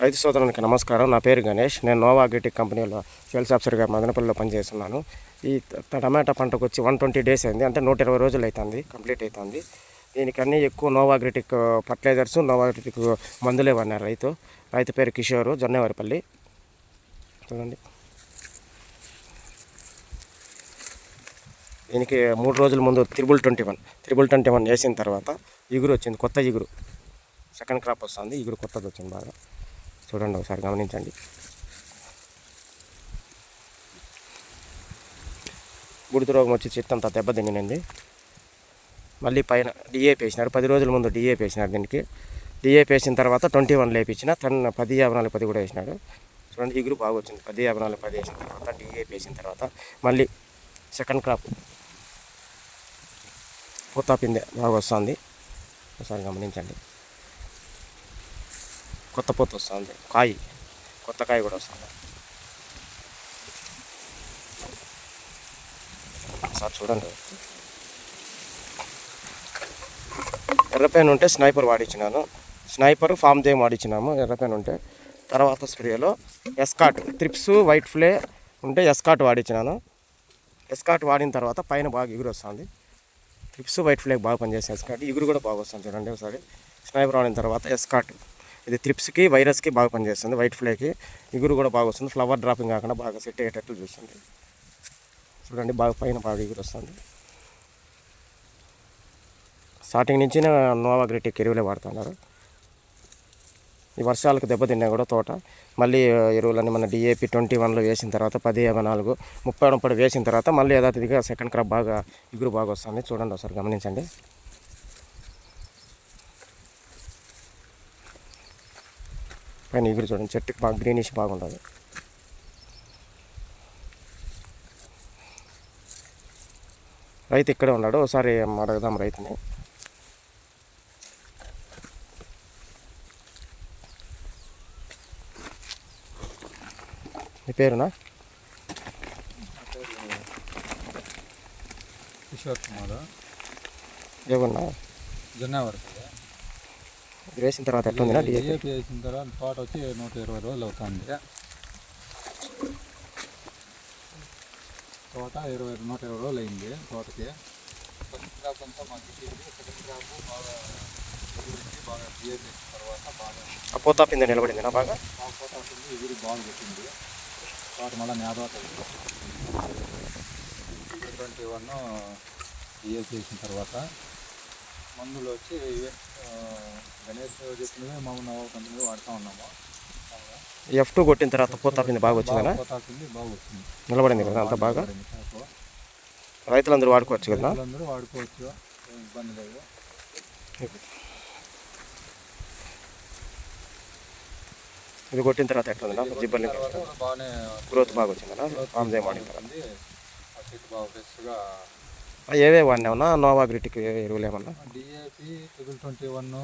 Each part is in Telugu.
రైతు సోదరునికి నమస్కారం. నా పేరు గణేష్. నేను నోవా అగ్రిటెక్ కంపెనీలో సేల్స్ ఆఫీసర్గా మదనపల్లిలో పనిచేస్తున్నాను. ఈ టమాటా పంటకు వచ్చి 120 డేస్ అయింది, అంటే 120 రోజులు అవుతుంది, కంప్లీట్ అవుతుంది. దీనికన్నీ ఎక్కువ Nova Agritech fertilizers, Nova Agritech మందులే వాడినారు రైతు పేరు కిషోరు, జొన్నవారిపల్లి. చూడండి, దీనికి 3 రోజుల ముందు త్రిబుల్ 21 వేసిన తర్వాత ఇగురు వచ్చింది, కొత్త ఇగురు, సెకండ్ క్రాప్ వస్తుంది. ఇగురు కొత్తది వచ్చింది బాగా. చూడండి, ఒకసారి గమనించండి. బుడిద రోగం వచ్చి చెట్టు అంతా దెబ్బతినింది. మళ్ళీ పైన డిఏపి వేసినారు, 10 రోజుల ముందు డిఏపి వేసినారు. దీనికి డిఏపి వేసిన తర్వాత 21 లేపించిన 10-54-10 కూడా వేసినాడు. చూడండి, ఇగురు బాగా వచ్చింది. 10-54-10 వేసిన తర్వాత డిఏపి వేసిన తర్వాత మళ్ళీ సెకండ్ క్రాప్ పూత పిందె బాగా వస్తుంది. ఒకసారి గమనించండి, కొత్త పూత వస్తుంది, కొత్త కాయ కూడా వస్తుంది. సార్ చూడండి, ఎర్రపైన ఉంటే స్నైపర్ వాడించినాను, స్నైపర్ ఫామ్ జేమ్ వాడించినాము. ఎర్రపైన ఉంటే తర్వాత స్ప్రేలో ఎస్కాట్, త్రిప్స్, వైట్ ఫ్లే ఉంటే ఎస్కాట్ వాడించినాను. ఎస్కాట్ వాడిన తర్వాత పైన బాగా ఇగురు వస్తుంది. త్రిప్స్, వైట్ ఫ్లేకి బాగా పనిచేస్తుంది. ఎస్కాట్ ఇగురు కూడా బాగా వస్తుంది. చూడండి ఒకసారి, స్నైపర్ వాడిన తర్వాత ఎస్కాట్, ఇది త్రిప్స్కి, వైరస్కి బాగా పనిచేస్తుంది. వైట్ ఫ్లేకి ఇగురు కూడా బాగా వస్తుంది. ఫ్లవర్ డ్రాపింగ్ కాకుండా బాగా సెట్ అయ్యేటట్లు చూస్తుంది. చూడండి, బాగా పైన బాగా ఇగురు వస్తుంది. స్టార్టింగ్ నుంచి నోవా అగ్రిటెక్ ఎరువులే వాడుతున్నారు. ఈ వర్షాలకు దెబ్బతిన్నా కూడా తోట మళ్ళీ ఎరువులన్నీ మన డిఏపి 21లో వేసిన తర్వాత 10-54, 30 వేసిన తర్వాత మళ్ళీ యథాతిథిగా సెకండ్ క్రాప్ బాగా ఇగురు బాగా వస్తుంది. చూడండి ఒకసారి గమనించండి. పైన ఇగురు చూడండి, చెట్టుకి బాగా గ్రీనిష్ బాగుంటుంది. రైతు ఇక్కడే ఉన్నాడు, ఒకసారి అడుగుదాం రైతుని. మీ పేరునా? కిషోర్ కుమార్, ఏమన్నా జొన్నవారిపల్లి. వేసిన తర్వాత ఎట్లుందినా? డిఏపి వేసిన తర్వాత తోట వచ్చి 120 రోజులు అవుతుంది. తోట 120 రోజులు అయింది తోటకి. ఫస్ట్ క్రాప్ అంతా మంచి, సెకండ్ క్రాప్ బాగా డిఏపి వేసిన తర్వాత బాగా పూత పిందె నిలబడింది బాగా. పూత పిండి ఎగురు బాగా పెట్టింది. తోట మళ్ళీ నేదోట 21 డిఏపి వేసిన తర్వాత మందులు వచ్చి గణేష్ చెప్పినవి నోవా కంపెనీ వాడుతూ ఉన్నాము. F2 కొట్టిన తర్వాత పూత పిందె బాగా వచ్చిందా? పూత పిండి బాగా వచ్చింది, నిలబడింది కదా అంతా బాగా. రైతులందరూ వాడుకోవచ్చు కదా? రైతులందరూ వాడుకోవచ్చు, ఏం ఇబ్బంది లేదు. ఇది కొట్టిన తర్వాత ఎట్లా జిబ్బల్ని బాగానే గ్రోత్ బాగా వచ్చిందా? ఫామ్ జేమ్ వాడిన తర్వాత చెట్టు బాగా ఫ్రెష్గా. ఏవే వాడినామన్నా నోవా అగ్రిటెక్ ఎరువులు ఏమన్నా? డిఏపి త్రిబుల్ 21,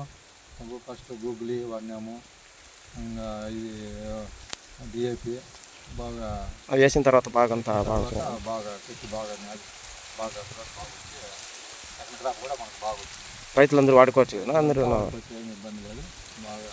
ఫస్ట్ గూగులీ వాడినాము. ఇంకా ఇది డిఏపి బాగా వేసిన తర్వాత బాగా అంతా బాగా బాగా చెట్టు బాగా బాగా గ్రోత్ బాగా వచ్చి సెకండ్ క్రాప్ కూడా మనకు బాగా వచ్చింది. రైతులందరూ వాడుకోవచ్చు కదా? అందరూ ఏమి ఇబ్బంది లేదు, బాగా